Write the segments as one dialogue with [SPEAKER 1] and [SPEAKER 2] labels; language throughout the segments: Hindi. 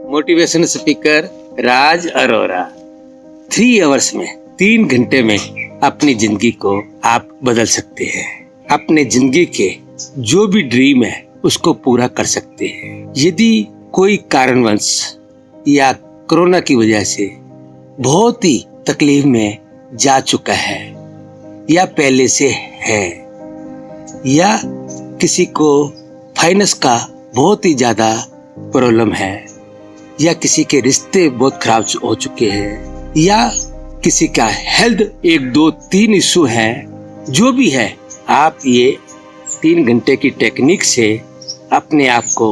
[SPEAKER 1] मोटिवेशनल स्पीकर राज अरोरा। 3 आवर्स में 3 घंटे में अपनी जिंदगी को आप बदल सकते हैं। अपने जिंदगी के जो भी ड्रीम है उसको पूरा कर सकते हैं। यदि कोई कारणवश या कोरोना की वजह से बहुत ही तकलीफ में जा चुका है या पहले से है या किसी को फाइनेंस का बहुत ही ज्यादा प्रॉब्लम है या किसी के रिश्ते बहुत खराब हो चुके हैं या किसी का हेल्थ 1 2 3 इशू है, जो भी है आप ये 3 घंटे की टेक्निक से अपने आप को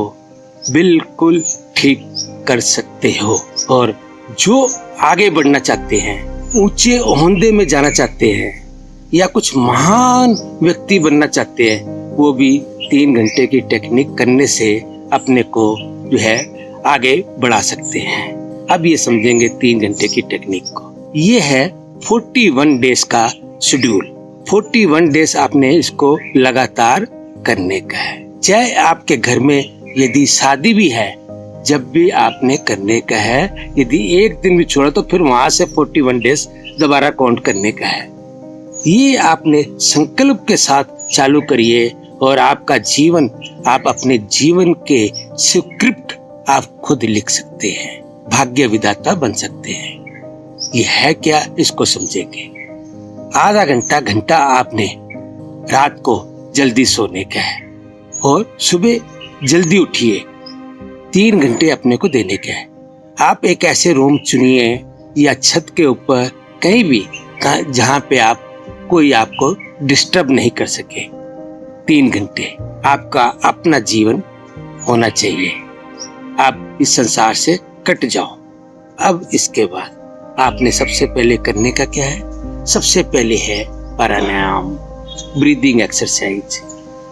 [SPEAKER 1] बिल्कुल ठीक कर सकते हो। और जो आगे बढ़ना चाहते हैं, ऊंचे ओहदे में जाना चाहते हैं या कुछ महान व्यक्ति बनना चाहते हैं, वो भी 3 घंटे की टेक्निक करने से अपने को जो है आगे बढ़ा सकते हैं। अब ये समझेंगे 3 घंटे की टेक्निक को। ये है 41 डेज का शेड्यूल। 41 डेज आपने इसको लगातार करने का है। चाहे आपके घर में यदि शादी भी है, जब भी आपने करने का है। यदि एक दिन भी छोड़ा तो फिर वहां से 41 डेज दोबारा काउंट करने का है। ये आपने संकल्प के साथ चालू करिए और आपका जीवन, आप अपने जीवन के स्क्रिप्ट आप खुद लिख सकते हैं, भाग्य विधाता बन सकते हैं। ये है क्या, इसको समझेंगे। आधा घंटा आपने रात को जल्दी सोने का है और सुबह जल्दी उठिए। 3 घंटे अपने को देने के हैं। आप एक ऐसे रूम चुनिए या छत के ऊपर कहीं भी जहां पे आप कोई आपको डिस्टर्ब नहीं कर सके। 3 घंटे आपका अपना जीवन होना चाहिए। आप इस संसार से कट जाओ। अब इसके बाद आपने सबसे पहले करने का क्या है? सबसे पहले है प्राणायाम, ब्रीदिंग एक्सरसाइज।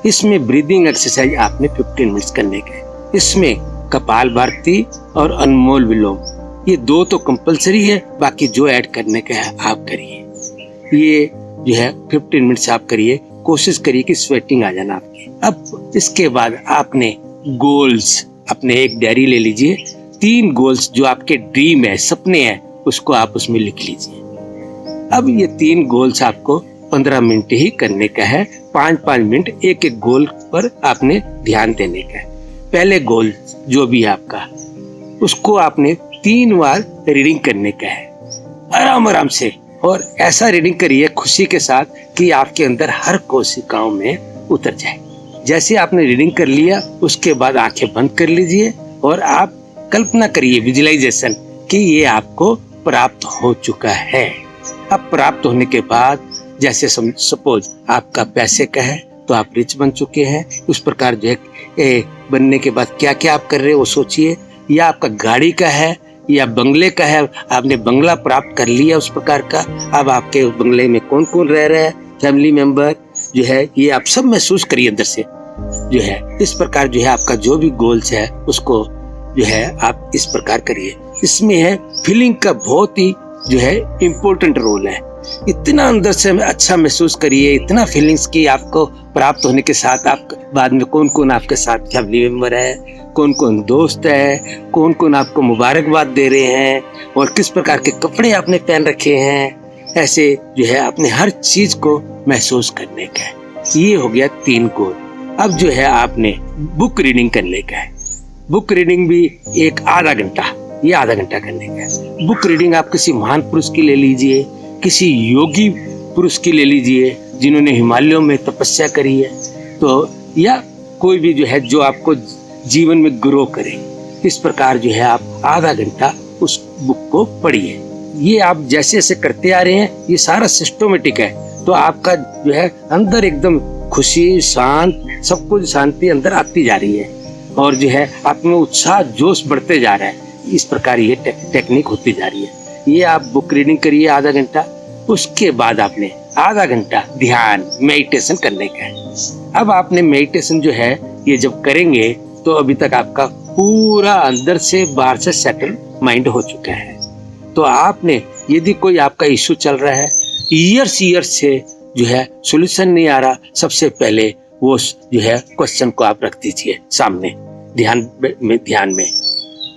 [SPEAKER 1] इसमें ब्रीदिंग एक्सरसाइज आपने 15 मिनट्स करने के। इसमें कपालभाति और अनुलोम विलोम, ये 2 तो कंपलसरी है, बाकी जो ऐड करने का है आप करिए। ये जो है 15 मिनट्स आप करिए। कोशिश करिए कि स्वेटिंग आ जाना आपकी। अब इसके बाद आपने गोल्स, अपने एक डायरी ले लीजिए। 3 गोल्स जो आपके ड्रीम है, सपने हैं, उसको आप उसमें लिख लीजिए। अब ये 3 गोल्स आपको 15 मिनट ही करने का है। 5-5 मिनट एक गोल पर आपने ध्यान देने का है। पहले गोल जो भी है आपका, उसको आपने 3 बार रीडिंग करने का है, आराम से। और ऐसा रीडिंग करिए खुशी के साथ कि आपके अंदर हर कोशिकाओं में उतर जाए। जैसे आपने रीडिंग कर लिया, उसके बाद आंखें बंद कर लीजिए और आप कल्पना करिए, विजुअलाइजेशन, कि ये आपको प्राप्त हो चुका है। अब प्राप्त होने के बाद जैसे सपोज आपका पैसे का है तो आप रिच बन चुके हैं। उस प्रकार जो है बनने के बाद क्या क्या आप कर रहे हो वो सोचिए। या आपका गाड़ी का है या बंगले का है, आपने बंगला प्राप्त कर लिया उस प्रकार का। अब आपके बंगले में कौन कौन रह रहा है, फैमिली मेंबर जो है, ये आप सब महसूस करिए अंदर से जो है। इस प्रकार जो है आपका जो भी गोल्स है उसको जो है आप इस प्रकार करिए। इसमें है फीलिंग का बहुत ही जो है इम्पोर्टेंट रोल है। इतना अंदर से अच्छा महसूस करिए, इतना फीलिंग्स की आपको प्राप्त होने के साथ आप बाद में कौन कौन आपके साथ फैमिली मेंबर है, कौन कौन दोस्त है, कौन कौन आपको मुबारकबाद दे रहे हैं और किस प्रकार के कपड़े आपने पहन रखे हैं। ऐसे जो है अपने हर चीज को महसूस करने का है। ये हो गया 3 गोल। अब जो है आपने बुक रीडिंग करने का है। बुक रीडिंग भी एक आधा घंटा करने का है। बुक रीडिंग आप किसी महान पुरुष की ले लीजिए, किसी योगी पुरुष की ले लीजिए जिन्होंने हिमालयों में तपस्या करी है, तो या कोई भी जो है जो आपको जीवन में ग्रो करे। इस प्रकार जो है आप आधा घंटा उस बुक को पढ़िए। ये आप जैसे जैसे करते आ रहे हैं, ये सारा सिस्टमेटिक है, तो आपका जो है अंदर एकदम खुशी, शांत, सब कुछ शांति अंदर आती जा रही है और जो है आप में उत्साह, जोश बढ़ते जा रहा है। इस प्रकार ये टेक्निक होती जा रही है। ये आप बुक रीडिंग करिए आधा घंटा। उसके बाद आपने आधा घंटा ध्यान, मेडिटेशन करने का है। अब आपने मेडिटेशन जो है ये जब करेंगे तो अभी तक आपका पूरा अंदर से बाहर से सेटल माइंड हो चुका है। तो आपने यदि कोई आपका इश्यू चल रहा है, ईयर्स से जो है सॉल्यूशन नहीं आ रहा, सबसे पहले वो जो है क्वेश्चन को आप रख दीजिए सामने ध्यान में।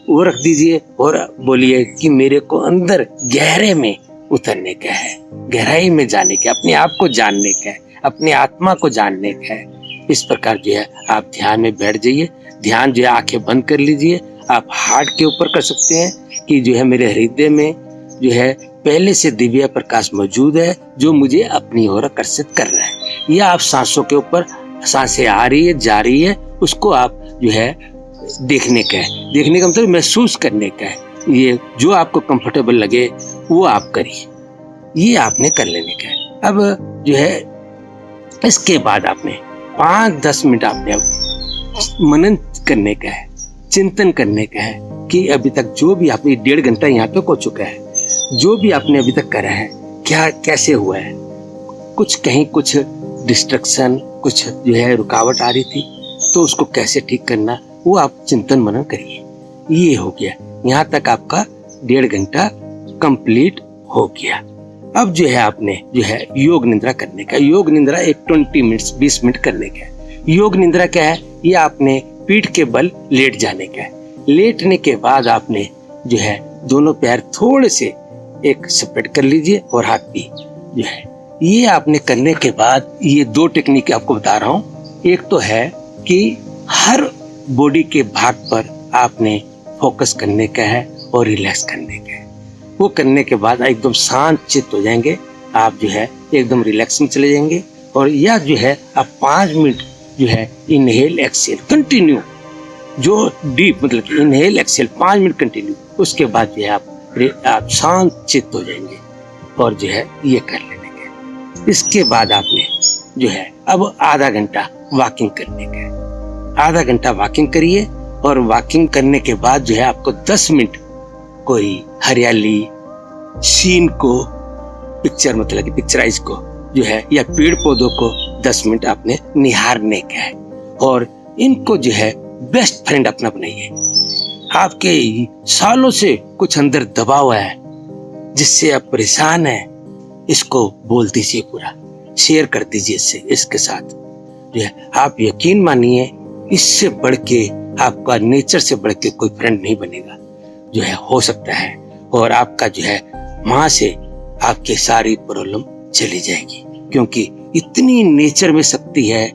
[SPEAKER 1] वो रख दीजिए और बोलिए कि मेरे को अंदर गहरे में उतरने का है, गहराई में जाने का, अपने आप को जानने का है, अपने आत्मा को जानने का है। इस प्रकार जो है आप ध्यान में बैठ जाइए। ध्यान जो है आंखें बंद कर लीजिए। आप हार्ट के ऊपर कर सकते हैं कि जो है मेरे हृदय में जो है पहले से दिव्य प्रकाश मौजूद है जो मुझे अपनी ओर आकर्षित कर रहा है। या आप सांसों के ऊपर, सांसें आ रही है जा रही है, उसको आप जो है देखने का है। देखने का मतलब महसूस करने का है। ये जो आपको कंफर्टेबल लगे वो आप करिए। ये आपने कर लेने का है। अब जो है इसके बाद आपने 5-10 मिनट आपने मनन करने का है, चिंतन करने का है कि अभी तक जो भी आपने 1.5 घंटा यहाँ पे हो चुका है, जो भी आपने अभी तक करा है क्या कैसे हुआ है। कुछ कहीं कुछ डिस्ट्रक्शन, कुछ जो है रुकावट आ रही थी तो उसको कैसे ठीक करना, वो आप चिंतन मनन करिए। ये हो गया, यहाँ तक आपका 1.5 घंटा कंप्लीट हो गया। अब जो है आपने जो है योग निद्रा करने का। योग निद्रा एक 20 मिनट करने का है। योग निद्रा क्या है? ये आपने पीठ के बल लेट जाने का है। लेटने के बाद आपने जो है दोनों पैर थोड़े से एक सेपरेट कर लीजिए और हाथ भी जो है। ये आपने करने के बाद ये 2 टेक्निक आपको बता रहा हूँ। एक तो है कि हर बॉडी के भाग पर आपने फोकस करने का है और रिलैक्स करने का है। वो करने के बाद एकदम शांत चित्त हो जाएंगे, आप जो है एकदम रिलैक्स में चले जाएंगे। और या जो है आप 5 मिनट जो है इनहेल एक्सेल कंटिन्यू, जो डीप मतलब कि इनहेल एक्सेल 5 मिनट कंटिन्यू, उसके बाद जो है आप शांत चित्त हो जाएंगे और जो है ये कर लेने का। इसके बाद आपने जो है अब आधा घंटा वॉकिंग करने का है। आधा घंटा वॉकिंग करिए और वॉकिंग करने के बाद जो है आपको 10 मिनट कोई हरियाली सीन को पिक्चर मतलब कि पिक्चराइज को जो है या पेड़ पौधों को 10 मिनट आपने निहारने का है। और इनको जो है बेस्ट फ्रेंड अपना बनाइए। आपके सालों से कुछ अंदर दबा हुआ है जिससे आप परेशान हैं, इसको बोल दीजिए, पूरा शेयर कर दीजिए इसके साथ जो है। आप यकीन मानिए इससे बढ़ के आपका नेचर से बढ़ के कोई फ्रेंड नहीं बनेगा जो है, हो सकता है। और आपका जो है वहां से आपकी सारी प्रॉब्लम चली जाएगी, क्योंकि इतनी नेचर में शक्ति है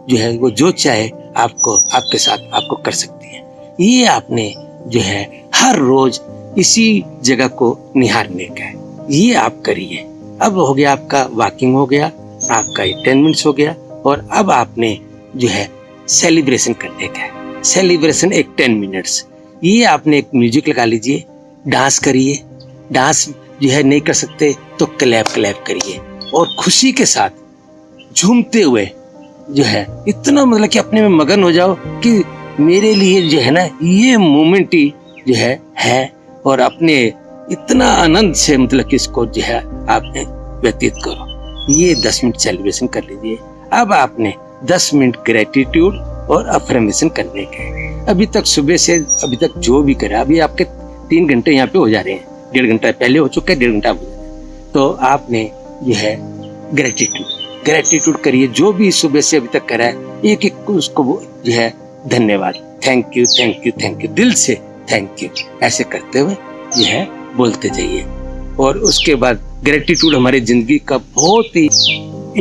[SPEAKER 1] जो है, वो जो चाहे आपको आपके साथ आपको कर सकती है। ये आपने जो है हर रोज इसी जगह को निहारने का है। ये आप करिए। अब हो गया आपका वॉकिंग, हो गया आपका 10 मिनट्स हो गया। और अब आपने जो है सेलिब्रेशन करने का है। सेलिब्रेशन एक 10 मिनट्स। ये आपने एक म्यूजिक लगा लीजिए, डांस करिए। डांस जो है नहीं कर सकते तो क्लैप करिए और खुशी के साथ झूमते हुए जो है इतना मतलब कि अपने में मगन हो जाओ कि मेरे लिए जो है ना ये मोमेंट ही जो है और अपने इतना आनंद से मतलब कि इसको जो है आपने व्यतीत करो। ये 10 मिनट सेलिब्रेशन कर लीजिए। अब आपने 10 मिनट ग्रेटिट्यूड और अफर्मेशन करने के। अभी तक सुबह से अभी तक जो भी करा, अभी आपके 3 घंटे यहाँ पे हो जा रहे हैं, 1.5 घंटा पहले हो चुका है, 1.5 घंटा हो जाए। तो आपने जो है ग्रेटिट्यूड करिए। जो भी सुबह से अभी तक करा है एक एक उसको जो है धन्यवाद, थैंक यू, दिल से थैंक यू, ऐसे करते हुए जो है बोलते जाइए। और उसके बाद ग्रेटिट्यूड हमारी जिंदगी का बहुत ही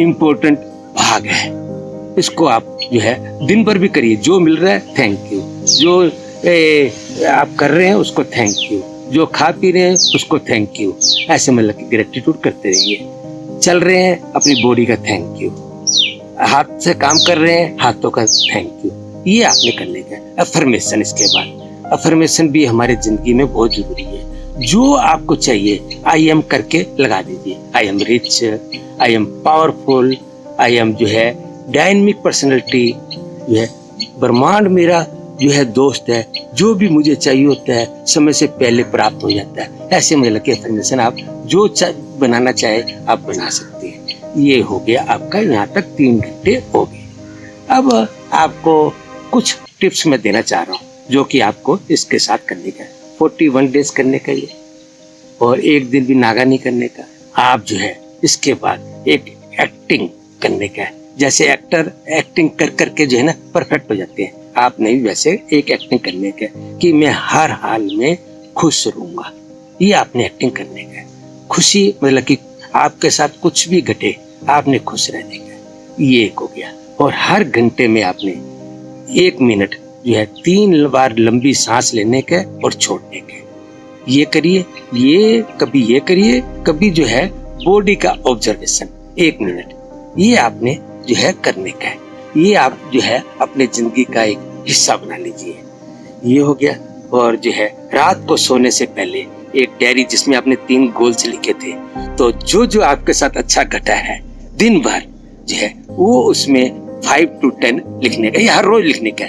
[SPEAKER 1] इम्पोर्टेंट भाग है। इसको आप जो है दिन भर भी करिए। जो मिल रहा है थैंक यू, जो आप कर रहे हैं उसको थैंक यू, जो खा पी रहे हैं उसको थैंक यू। ऐसे मतलब कि ग्रेटिट्यूड करते रहिए। चल रहे हैं अपनी बॉडी का थैंक यू, हाथ से काम कर रहे हैं हाथों का थैंक यू। ये आपने करने का। अफर्मेशन, इसके बाद अफर्मेशन भी हमारे जिंदगी में बहुत जरूरी है। जो आपको चाहिए आई एम करके लगा दीजिए। I am rich, I am powerful, I am जो है डायनामिक पर्सनैलिटी, जो है ब्रह्मांड मेरा जो है दोस्त है, जो भी मुझे चाहिए होता है समय से पहले प्राप्त हो जाता है। ऐसे मुझे लगे अफर्मेशन आप जो बनाना चाहे आप बना सकते हैं। ये हो गया आपका, यहाँ तक 3 घंटे हो गए। अब आपको कुछ टिप्स मैं देना चाह रहा हूँ जो कि आपको इसके साथ करने का है। 41 डेज करने का ये, और 1 दिन भी नागा नहीं करने का। आप जो है इसके बाद एक एक्टिंग करने का है। जैसे एक्टर एक्टिंग कर करके जो है ना परफेक्ट हो जाते हैं, आपने भी वैसे एक एक्टिंग करने का कि मैं हर हाल में खुश रहूंगा। ये आपने एक्टिंग करने का, खुशी मतलब कि आपके साथ कुछ भी घटे आपने खुश रहने का, ये एक हो गया। और हर घंटे में आपने 1 मिनट जो है 3 बार लंबी सांस लेने का और छोड़ने का, ये करिए। ये करिए, कभी जो है बॉडी का ऑब्जर्वेशन 1 मिनट, ये आपने जो है करने का है। ये आप जो है अपने जिंदगी का एक हिस्सा बना लीजिए, ये हो गया। और जो है रात को सोने से पहले एक डायरी जिसमें आपने 3 गोल्स लिखे थे, तो जो आपके साथ अच्छा घटा है दिन भर जो है वो उसमें 5 to 10 लिखने का, या हर रोज लिखने का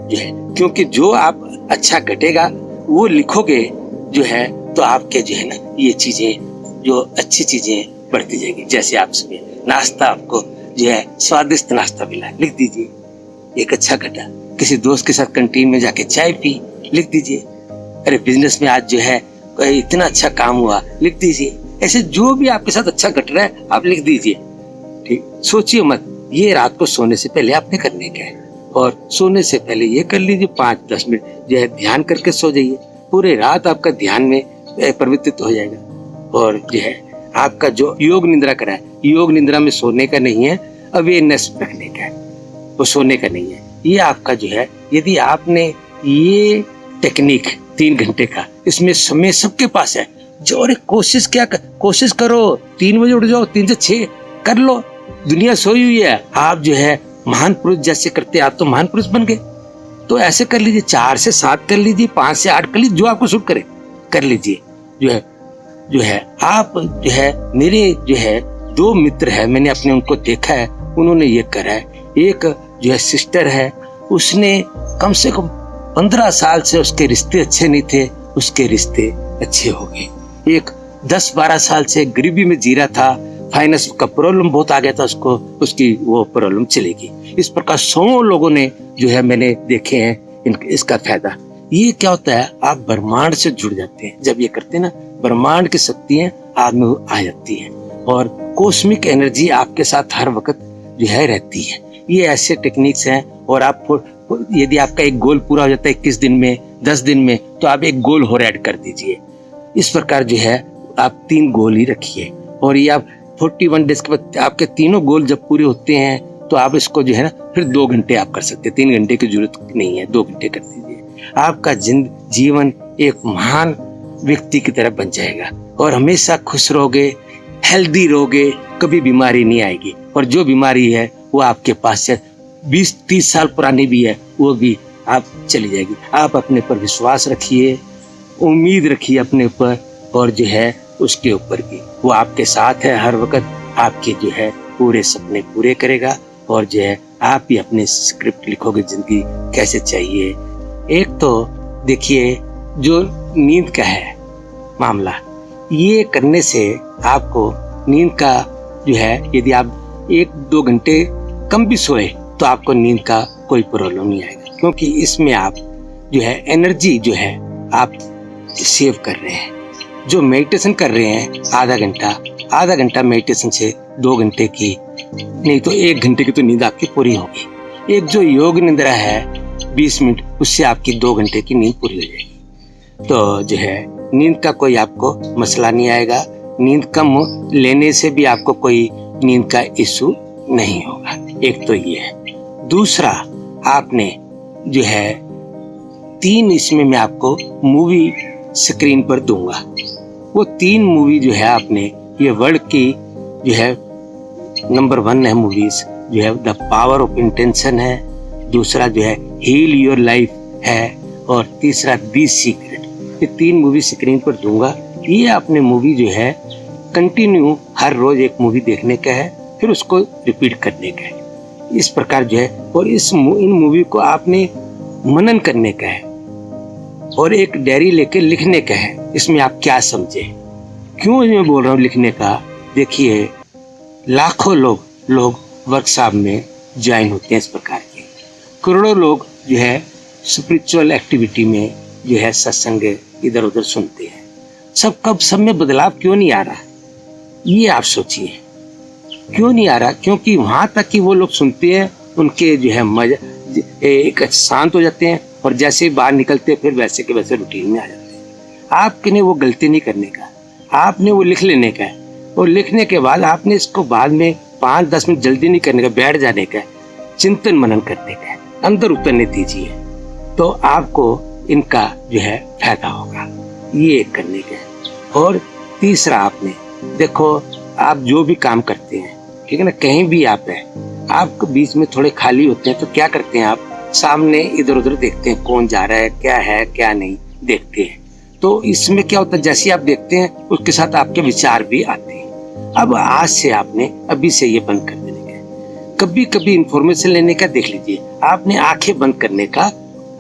[SPEAKER 1] जो है। क्योंकि जो आप अच्छा घटेगा वो लिखोगे जो है, तो आपके जो है ना ये चीजें जो अच्छी चीजें बढ़ती जाएगी। जैसे आप सुनिए, नाश्ता आपको जो है स्वादिष्ट नाश्ता मिला, लिख दीजिए एक अच्छा घटा। किसी दोस्त के साथ कैंटीन में जाके चाय पी, लिख दीजिए। अरे बिजनेस में आज जो है इतना अच्छा काम हुआ, लिख दीजिए। ऐसे जो भी आपके साथ अच्छा घट रहा है आप लिख दीजिए, ठीक। सोचिए मत, ये रात को सोने से पहले आपने करने का है। और सोने से पहले ये कर लीजिए 5-10 मिनट जो है ध्यान करके सो जाइए। पूरे रात आपका ध्यान में परिवर्तित हो जाएगा। और जो है आपका जो योग निद्रा करा है, योग निद्रा में सोने का नहीं है, अवेयरनेस रखने का है, वो सोने का नहीं है। ये आपका जो है, यदि आपने ये टेक्निक 3 घंटे का, इसमें समय सबके पास है। जो अरे कोशिश करो 3 बजे उठ जाओ, 3 से 6 कर लो। दुनिया सोई हुई है, आप जो है महान पुरुष जैसे करते, आप तो महान पुरुष बन गए। तो ऐसे कर लीजिए, 4 से 7 कर लीजिए, 5 से 8 कर लीजिए, जो आपको सूट करे कर लीजिए। जो है आप जो है, मेरे जो है 2 मित्र है, मैंने अपने उनको देखा है, उन्होंने ये करा है। एक जो है सिस्टर है, उसने कम से कम 15 साल से उसके रिश्ते अच्छे नहीं थे, उसके रिश्ते अच्छे हो गए। एक 10-12 साल से गरीबी में जी रहा था, फाइनेंस का प्रॉब्लम बहुत आ गया था उसको, उसकी वो प्रॉब्लम चलेगी। इस प्रकार 100 लोगों ने जो है मैंने देखे हैं इसका फायदा। ये क्या होता है, आप ब्रह्मांड से जुड़ जाते हैं। जब ये करते हैं ना, ब्रह्मांड की शक्तियां आप में आ जाती है और कॉस्मिक एनर्जी आपके साथ हर वक्त जो है रहती है। ये ऐसे टेक्निक्स हैं। और आप यदि आपका एक गोल पूरा हो जाता है 21 दिन में, 10 दिन में, तो आप एक गोल और ऐड कर दीजिए। इस प्रकार जो है आप 3 गोल ही रखिए। और ये आप 41 डेज के बाद आपके तीनों गोल जब पूरे होते हैं, तो आप इसको जो है ना फिर 2 घंटे आप कर सकते हैं। 3 घंटे की जरूरत नहीं है, 2 घंटे कर दीजिए। आपका जीवन एक महान व्यक्ति की तरह बन जाएगा और हमेशा खुश रहोगे, हेल्दी रहोगे, कभी बीमारी नहीं आएगी। और जो बीमारी है वो आपके पास से 20-30 साल पुरानी भी है, वो भी आप चली जाएगी। आप अपने पर विश्वास रखिए, उम्मीद रखिए अपने ऊपर, और जो है उसके ऊपर भी वो आपके साथ है हर वक्त। आपके जो है पूरे सपने पूरे करेगा। और जो है आप भी अपने स्क्रिप्ट लिखोगे, जिंदगी कैसे चाहिए। एक तो देखिए, जो नींद का है मामला, ये करने से आपको नींद का जो है, यदि आप 1-2 घंटे कम भी सोए तो आपको नींद का कोई प्रॉब्लम नहीं आएगा। क्योंकि इसमें आप जो है एनर्जी जो है आप सेव कर रहे हैं। जो मेडिटेशन कर रहे हैं आधा घंटा मेडिटेशन से 2 घंटे की नहीं तो 1 घंटे की तो नींद आपकी पूरी होगी। एक जो योग निद्रा है 20 मिनट, उससे आपकी 2 घंटे की नींद पूरी हो जाएगी। तो जो है नींद का कोई आपको मसला नहीं आएगा। नींद कम लेने से भी आपको कोई नींद का इशू नहीं होगा। एक तो ये है। दूसरा, आपने जो है 3 इसमें मैं आपको मूवी स्क्रीन पर दूंगा। वो 3 मूवी जो है आपने, ये वर्ल्ड की जो है नंबर 1 है मूवीज, जो है द पावर ऑफ इंटेंशन है, दूसरा जो है हील योर लाइफ है, और तीसरा दी सीक्रेट। ये 3 मूवी स्क्रीन पर दूंगा। ये आपने मूवी जो है कंटिन्यू हर रोज एक मूवी देखने का है, फिर उसको रिपीट करने का है। इस प्रकार जो है, और इन मूवी को आपने मनन करने का है और एक डायरी लेके लिखने का है। इसमें आप क्या समझे, क्यों मैं बोल रहा हूँ लिखने का। देखिए, लाखों लोग वर्कशॉप में ज्वाइन होते हैं इस प्रकार के, करोड़ों लोग जो है स्पिरिचुअल एक्टिविटी में जो है सत्संग इधर उधर सुनते हैं। सब में बदलाव क्यों नहीं आ रहा, ये आप सोचिए। क्यों नहीं आ रहा? क्योंकि वहां तक कि वो लोग सुनते हैं, उनके जो है एक शांत हो जाते हैं और जैसे ही बाहर निकलते हैं फिर वैसे के वैसे रूटीन में आ जाते हैं। आपने वो गलती नहीं करने का, आपने वो लिख लेने का है और लिखने के बाद आपने इसको बाद में 5-10 मिनट जल्दी नहीं करने का, बैठ जाने का, चिंतन मनन करने का, अंदर उतरने दीजिए, तो आपको इनका जो है फायदा होगा। ये एक करने का है। और तीसरा, आपने देखो, आप जो भी काम करते हैं, ठीक है ना, कहीं भी आप है, आप बीच में थोड़े खाली होते हैं तो क्या करते हैं, आप सामने इधर उधर देखते हैं, कौन जा रहा है क्या नहीं देखते हैं। तो इसमें क्या होता है, जैसे आप देखते हैं उसके साथ आपके विचार भी आते हैं। अब आज से आपने अभी से ये बंद कर देने का, कभी कभी इंफॉर्मेशन लेने का देख लीजिए, आपने आंखें बंद करने का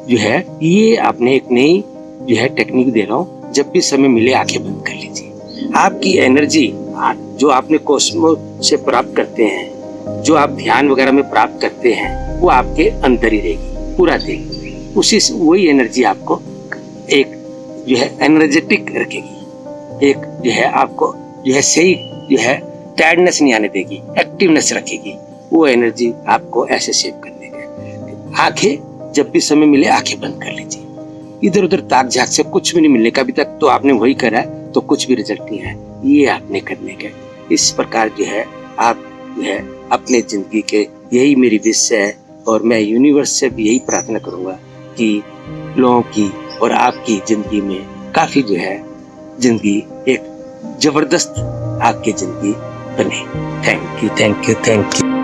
[SPEAKER 1] जो है, ये आपने एक नई जो है टेक्निक दे रहा हूँ, जब भी समय मिले आंखें बंद कर लीजिए। आपकी एनर्जी जो आपने कॉस्मोस से प्राप्त करते हैं, जो आप ध्यान वगैरह में प्राप्त करते हैं, वो आपके अंदर ही रहेगी पूरा दिन। उसी वही एनर्जी आपको एक जो है एनर्जेटिक रखेगी, एक जो है आपको जो है सही जो है टायर्डनेस नहीं आने देगी, एक्टिवनेस रखेगी। वो एनर्जी आपको ऐसे सेव करने का। आंखें जब भी समय मिले आंखें बंद कर लीजिए, इधर उधर ताक झाक से कुछ भी नहीं मिलने का। अभी तक तो आपने वही करा है तो कुछ भी रिजल्ट नहीं है, ये आपने करने का। इस प्रकार जो है आप जो है अपने जिंदगी के, यही मेरी विश है और मैं यूनिवर्स से भी यही प्रार्थना करूंगा कि लोगों की और आपकी जिंदगी में काफी जो है जिंदगी एक जबरदस्त आपकी जिंदगी बने। Thank you.